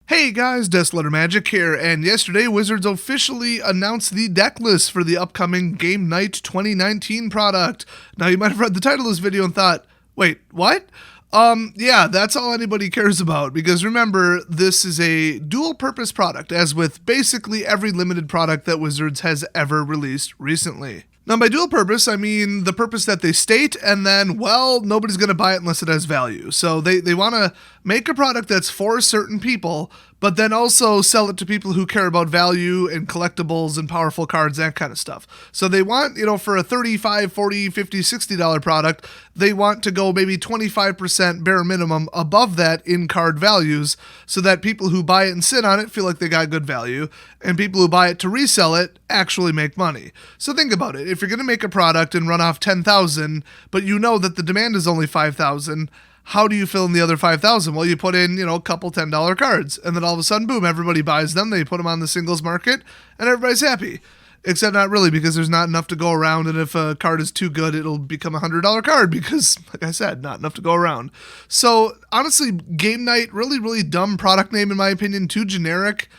Hey guys, Deathletter Magic here, and yesterday Wizards officially announced the deck list for the upcoming Game Night 2019 product. Now you might have read the title of this video and thought, wait, what? Yeah, that's all anybody cares about, because remember, this is a dual-purpose product, as with basically every limited product that Wizards has ever released recently. Now, by dual purpose, I mean the purpose that they state, and then, well, nobody's going to buy it unless it has value. So they want to make a product that's for certain people, but then also sell it to people who care about value and collectibles and powerful cards, that kind of stuff. So they want, for a $35, $40, $50, $60 product, they want to go maybe 25% bare minimum above that in card values, so that people who buy it and sit on it feel like they got good value, and people who buy it to resell it actually make money. So think about it. If you're going to make a product and run off 10,000, but you know that the demand is only 5,000, how do you fill in the other 5,000? Well, you put in, a couple $10 cards, and then all of a sudden, boom, everybody buys them. They put them on the singles market, and everybody's happy. Except not really, because there's not enough to go around, and if a card is too good, it'll become a $100 card because, like I said, not enough to go around. So, honestly, Game Night, really, really dumb product name in my opinion, too generic.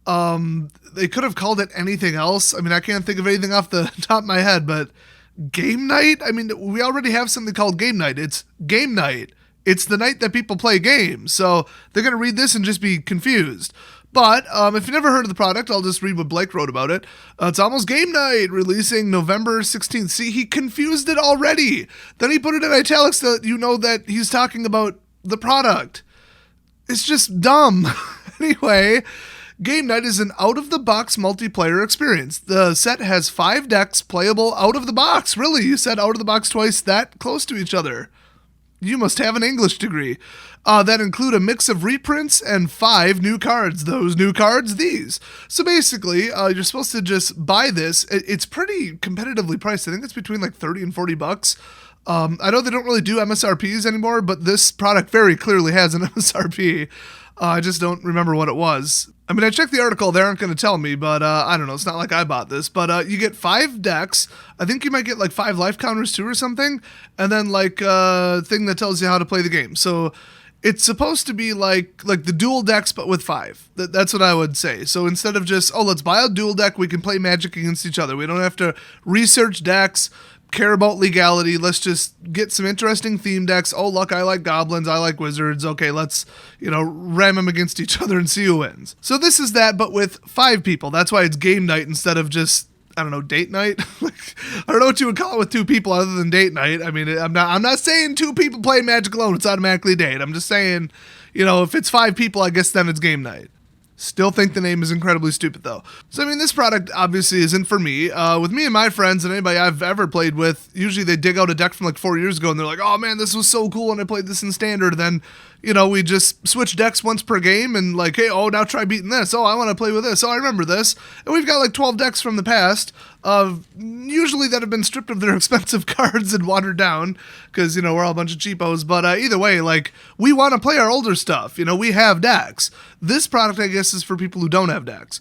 They could have called it anything else. I mean, I can't think of anything off the top of my head, but Game Night? I mean, we already have something called Game Night. It's Game Night. It's the night that people play games, so they're going to read this and just be confused. But if you've never heard of the product, I'll just read what Blake wrote about it. It's almost Game Night, releasing November 16th. See, he confused it already. Then he put it in italics so that you know that he's talking about the product. It's just dumb. Anyway, Game Night is an out-of-the-box multiplayer experience. The set has 5 decks playable out of the box. Really, you said out of the box twice, that close to each other. You must have an English degree. That include a mix of reprints and 5 new cards. Those new cards, these. So basically, you're supposed to just buy this. It's pretty competitively priced. I think it's between like 30 and 40 bucks. I know they don't really do MSRPs anymore, but this product very clearly has an MSRP. I just don't remember what it was. I mean, I checked the article. They aren't going to tell me, but I don't know. It's not like I bought this. But you get 5 decks. I think you might get like 5 life counters too or something. And then like a thing that tells you how to play the game. So it's supposed to be like the dual decks, but with 5. That's what I would say. So instead of just, let's buy a dual deck, we can play Magic against each other. We don't have to research decks, care about legality. Let's just get some interesting theme decks. Oh, look, I like goblins. I like wizards. Okay, let's, ram them against each other and see who wins. So this is that, but with 5 people. That's why it's Game Night instead of just, I don't know, date night. I don't know what you would call it with 2 people other than date night. I mean, I'm not saying 2 people play Magic alone. It's automatically date. I'm just saying, if it's 5 people, I guess then it's Game Night. Still think the name is incredibly stupid, though. So, I mean, this product obviously isn't for me. With me and my friends and anybody I've ever played with, usually they dig out a deck from like 4 years ago and they're like, oh man, this was so cool when I played this in Standard. Then, we just switch decks once per game and like, hey, now try beating this. Oh, I want to play with this. Oh, I remember this. And we've got like 12 decks from the past, usually that have been stripped of their expensive cards and watered down because, we're all a bunch of cheapos. But either way, like, we want to play our older stuff. We have decks. This product, I guess, is for people who don't have decks.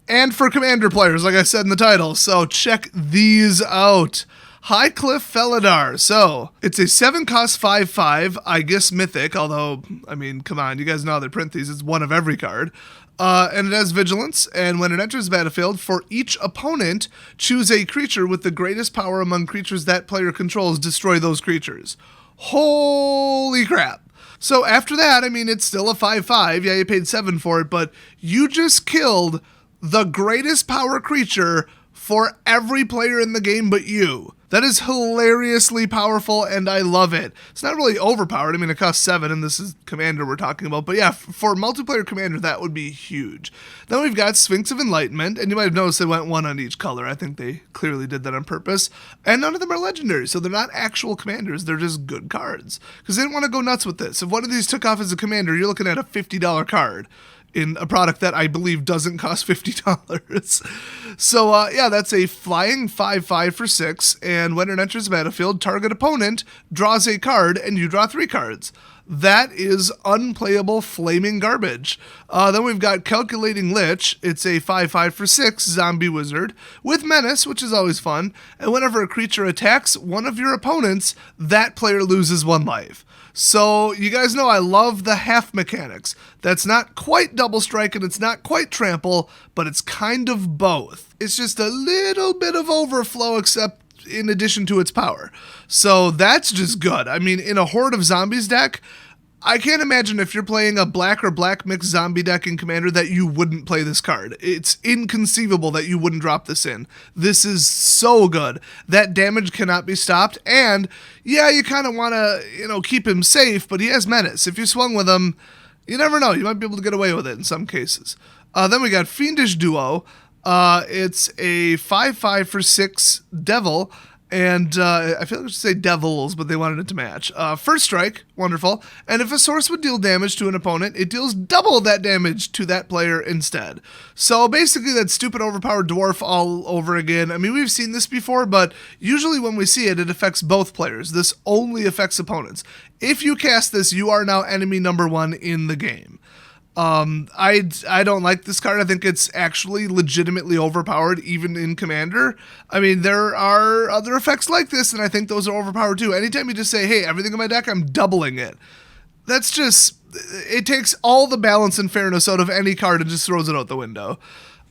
And for Commander players, like I said in the title. So check these out. Highcliff Felidar. So, it's a 7-cost 5/5, I guess mythic, although, I mean, come on, you guys know how they print these. It's one of every card. And it has vigilance, and when it enters the battlefield, for each opponent, choose a creature with the greatest power among creatures that player controls. Destroy those creatures. Holy crap. So after that, I mean, it's still a 5/5. Yeah, you paid 7 for it, but you just killed the greatest power creature for every player in the game but you. That is hilariously powerful, and I love it. It's not really overpowered. I mean, it costs 7, and this is Commander we're talking about. But yeah, for multiplayer Commander, that would be huge. Then we've got Sphinx of Enlightenment, and you might have noticed they went 1 on each color. I think they clearly did that on purpose. And none of them are legendary, so they're not actual commanders. They're just good cards. Because they didn't want to go nuts with this. If one of these took off as a commander, you're looking at a $50 card in a product that I believe doesn't cost $50. So, yeah, that's a flying 5/5 for 6, and when it enters the battlefield, target opponent draws a card, and you draw 3 cards. That is unplayable flaming garbage. Then we've got Calculating Lich. It's a 5/5 for 6 zombie wizard with menace, which is always fun. And whenever a creature attacks one of your opponents, that player loses 1 life. So you guys know I love the half mechanics. That's not quite double strike and it's not quite trample, but it's kind of both. It's just a little bit of overflow, except in addition to its power. So that's just good. I mean, in a Horde of Zombies deck, I can't imagine if you're playing a black or black mixed zombie deck in Commander that you wouldn't play this card. It's inconceivable that you wouldn't drop this in. This is so good. That damage cannot be stopped, and yeah, you kind of want to, keep him safe, but he has menace. If you swung with him, you never know. You might be able to get away with it in some cases. Then we got Fiendish Duo. It's a 5/5 for 6 devil, and I feel like I should say devils, but they wanted it to match. First strike, wonderful, and if a source would deal damage to an opponent, it deals double that damage to that player instead. So basically that stupid overpowered dwarf all over again. I mean, we've seen this before, but usually when we see it, it affects both players. This only affects opponents. If you cast this, you are now enemy number 1 in the game. I don't like this card. I think it's actually legitimately overpowered, even in Commander. I mean, there are other effects like this, and I think those are overpowered too. Anytime you just say, hey, everything in my deck, I'm doubling it. That's just, it takes all the balance and fairness out of any card and just throws it out the window.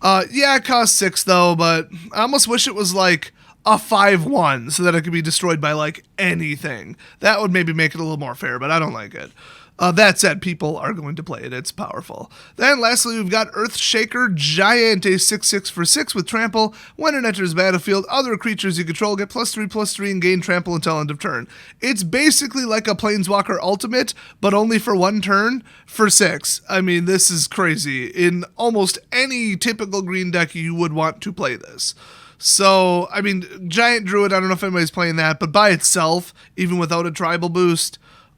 Yeah, it costs 6 though, but I almost wish it was like a 5/1 so that it could be destroyed by like anything. That would maybe make it a little more fair, but I don't like it. That said, people are going to play it. It's powerful. Then lastly, we've got Earthshaker Giant, a 6/6 for 6 with trample. When it enters battlefield, other creatures you control get +3/+3 and gain trample until end of turn. It's basically like a Planeswalker Ultimate, but only for 1 turn for 6. I mean, this is crazy. In almost any typical green deck, you would want to play this. So, I mean, Giant Druid, I don't know if anybody's playing that, but by itself, even without a tribal boost,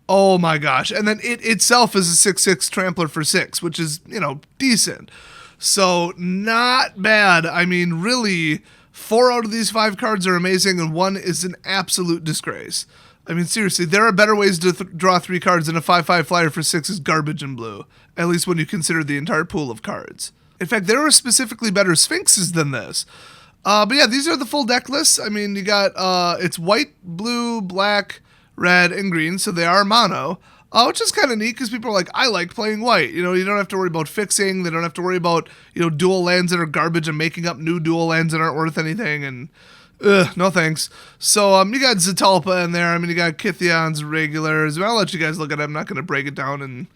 oh my gosh. And then it itself is a 6/6 trampler for 6, which is, decent. So not bad. I mean, really, 4 out of these 5 cards are amazing, and 1 is an absolute disgrace. I mean, seriously, there are better ways to draw 3 cards than a 5/5 flyer for 6 is garbage in blue, at least when you consider the entire pool of cards. In fact, there are specifically better Sphinxes than this. But yeah, these are the full deck lists. I mean, you got, it's white, blue, black, red, and green, so they are mono, which is kind of neat because people are like, I like playing white. You don't have to worry about fixing. They don't have to worry about, dual lands that are garbage and making up new dual lands that aren't worth anything, and no thanks. So you got Zetalpa in there. I mean, you got Kytheon's regulars. I'll let you guys look at it. I'm not going to break it down and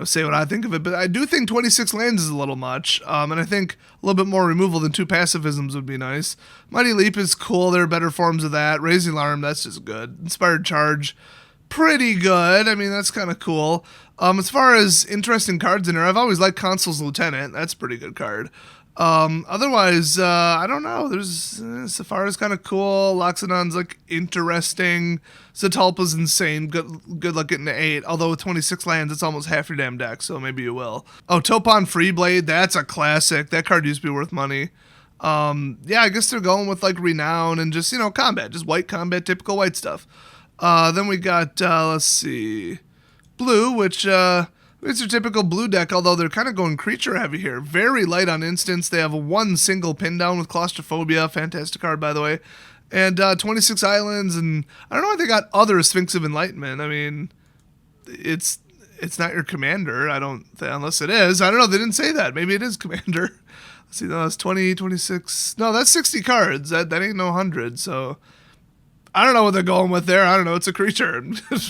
say what I think of it, but I do think 26 lands is a little much, and I think a little bit more removal than 2 pacifisms would be nice. Mighty Leap is cool. There are better forms of that. Raising Alarm, that's just good. Inspired Charge, pretty good. I mean, that's kind of cool. As far as interesting cards in there, I've always liked Consul's Lieutenant. That's a pretty good card. Otherwise, I don't know. There's Safari's kind of cool. Loxodon's like interesting. Zetalpa's insane. Good luck getting to 8. Although with 26 lands, it's almost half your damn deck, so maybe you will. Oh, Topon Freeblade, that's a classic. That card used to be worth money. Yeah, I guess they're going with like Renown and just, combat. Just white combat, typical white stuff. Then we got, let's see, blue, which, it's your typical blue deck, although they're kind of going creature heavy here. Very light on instants. They have 1 single pin down with Claustrophobia. Fantastic card, by the way. And 26 islands, and I don't know why they got other Sphinx of Enlightenment. I mean, it's not your commander, unless it is. I don't know, they didn't say that. Maybe it is commander. Let's see, no, that's 20, 26. No, that's 60 cards. That ain't no 100, so I don't know what they're going with there. I don't know, it's a creature.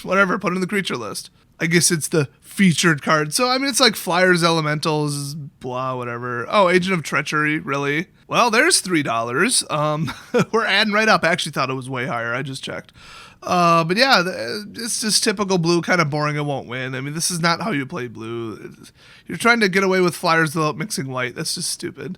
Whatever, put it in the creature list. I guess it's the featured card. So, I mean, it's like Flyers, Elementals, blah, whatever. Oh, Agent of Treachery, really? Well, there's $3. We're adding right up. I actually thought it was way higher. I just checked. But yeah, it's just typical blue, kind of boring. It won't win. I mean, this is not how you play blue. You're trying to get away with Flyers without mixing white. That's just stupid.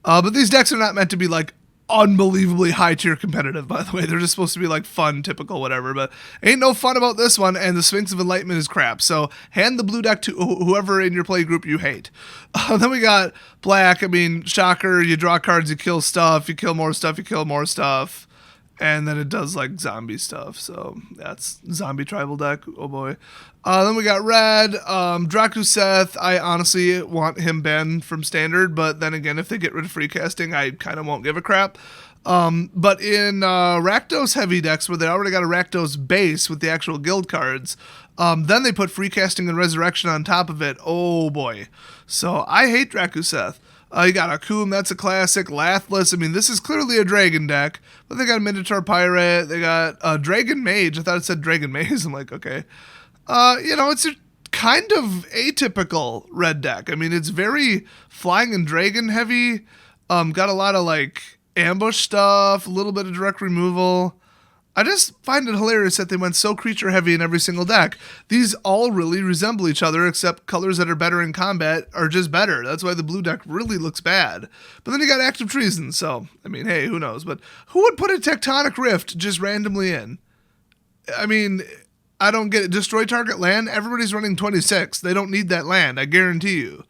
But these decks are not meant to be like unbelievably high tier competitive, by the way. They're just supposed to be like fun, typical, whatever, but ain't no fun about this one, and the Sphinx of Enlightenment is crap, so hand the blue deck to whoever in your play group you hate. Then we got black. I mean, shocker, you draw cards, you kill stuff, you kill more stuff, you kill more stuff. And then it does like zombie stuff. So that's zombie tribal deck. Oh boy. Then we got red. Drakuseth. I honestly want him banned from standard, but then again, if they get rid of free casting, I kind of won't give a crap. But in Rakdos heavy decks where they already got a Rakdos base with the actual guild cards, then they put free casting and resurrection on top of it. Oh boy. So I hate Drakuseth. You got Akum, that's a classic. Lathless, I mean, this is clearly a dragon deck, but they got a Minotaur Pirate, they got a Dragon Mage. I thought it said Dragon Maze. I'm like, okay. It's a kind of atypical red deck. I mean, it's very flying and dragon heavy. Got a lot of, like, ambush stuff, a little bit of direct removal. I just find it hilarious that they went so creature heavy in every single deck. These all really resemble each other, except colors that are better in combat are just better. That's why the blue deck really looks bad. But then you got Active Treason, so, I mean, hey, who knows? But who would put a Tectonic Rift just randomly in? I mean, I don't get it. Destroy target land? Everybody's running 26. They don't need that land, I guarantee you.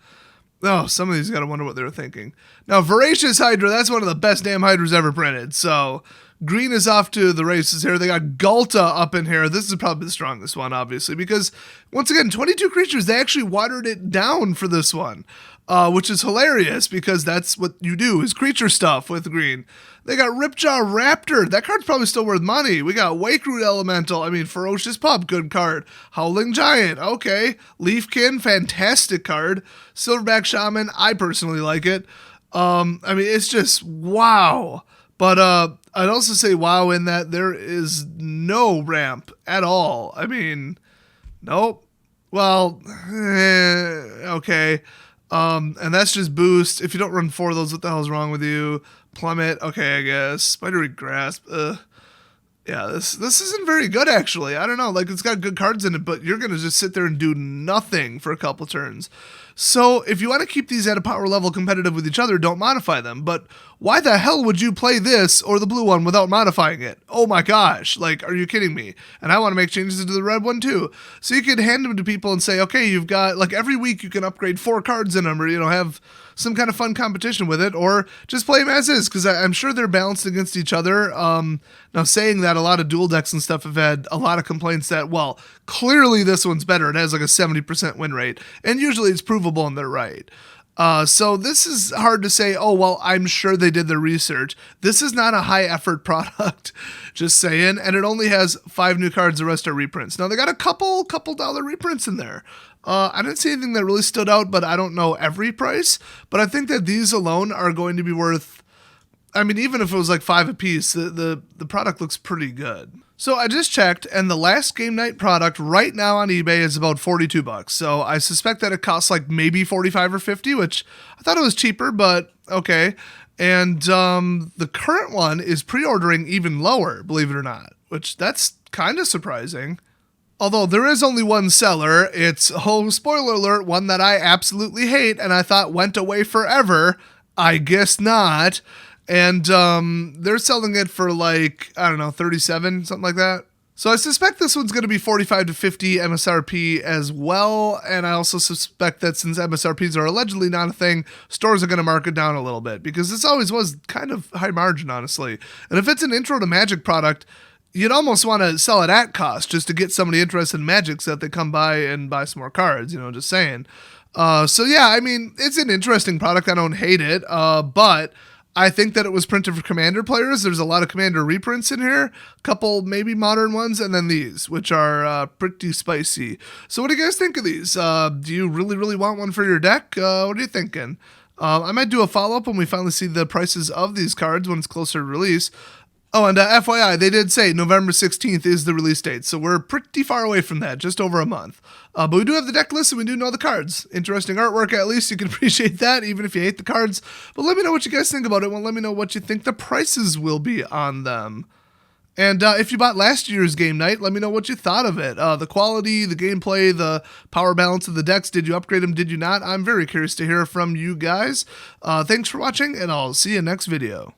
Oh, some of these got to wonder what they were thinking. Now, Voracious Hydra, that's one of the best damn Hydras ever printed, so green is off to the races here. They got Galta up in here. This is probably the strongest one, obviously, because, once again, 22 creatures. They actually watered it down for this one, which is hilarious because that's what you do is creature stuff with green. They got Ripjaw Raptor. That card's probably still worth money. We got Wakeroot Elemental. I mean, Ferocious Pup, good card. Howling Giant, okay. Leafkin, fantastic card. Silverback Shaman, I personally like it. I mean, it's just wow. But I'd also say wow in that there is no ramp at all. I mean, nope. Well, okay. And that's just boost. If you don't run 4 of those, what the hell's wrong with you? Plummet, okay, I guess. Spidery Grasp, yeah, this isn't very good, actually. I don't know, like, it's got good cards in it, but you're gonna just sit there and do nothing for a couple turns. So, if you want to keep these at a power level competitive with each other, don't modify them. But why the hell would you play this or the blue one without modifying it? Oh my gosh, like, are you kidding me? And I want to make changes to the red one too. So you could hand them to people and say, okay, you've got, like, every week you can upgrade 4 cards in them, or, have some kind of fun competition with it, or just play them as is, because I'm sure they're balanced against each other. Now, saying that, a lot of dual decks and stuff have had a lot of complaints that, well, clearly this one's better. It has like a 70% win rate, and usually it's provable and they're right. So this is hard to say, oh, well, I'm sure they did their research. This is not a high-effort product, just saying, and it only has 5 new cards, the rest are reprints. Now, they got a couple dollar reprints in there. I didn't see anything that really stood out, but I don't know every price. But I think that these alone are going to be worth, I mean, even if it was like 5 a piece, the product looks pretty good. So I just checked, and the last game night product right now on eBay is about $42. So I suspect that it costs like maybe 45 or 50, which I thought it was cheaper, but okay. And the current one is pre-ordering even lower, believe it or not, which that's kind of surprising. Although there is only one seller. It's, oh, spoiler alert, one that I absolutely hate and I thought went away forever. I guess not. And they're selling it for like, I don't know, 37, something like that. So I suspect this one's going to be 45 to 50 MSRP as well. And I also suspect that since MSRPs are allegedly not a thing, stores are going to mark it down a little bit, because this always was kind of high margin, honestly. And if it's an Intro to Magic product, you'd almost want to sell it at cost just to get somebody interested in Magic so that they come by and buy some more cards, just saying. So yeah, I mean, it's an interesting product. I don't hate it, but I think that it was printed for Commander players. There's a lot of Commander reprints in here, a couple maybe modern ones, and then these, which are pretty spicy. So what do you guys think of these? Do you really, really want one for your deck? What are you thinking? I might do a follow-up when we finally see the prices of these cards when it's closer to release. Oh, and FYI, they did say November 16th is the release date, so we're pretty far away from that, just over a month. But we do have the deck list, and we do know the cards. Interesting artwork, at least. You can appreciate that, even if you hate the cards. But let me know what you guys think about it. Well, let me know what you think the prices will be on them. And if you bought last year's game night, let me know what you thought of it. The quality, the gameplay, the power balance of the decks. Did you upgrade them? Did you not? I'm very curious to hear from you guys. Thanks for watching, and I'll see you next video.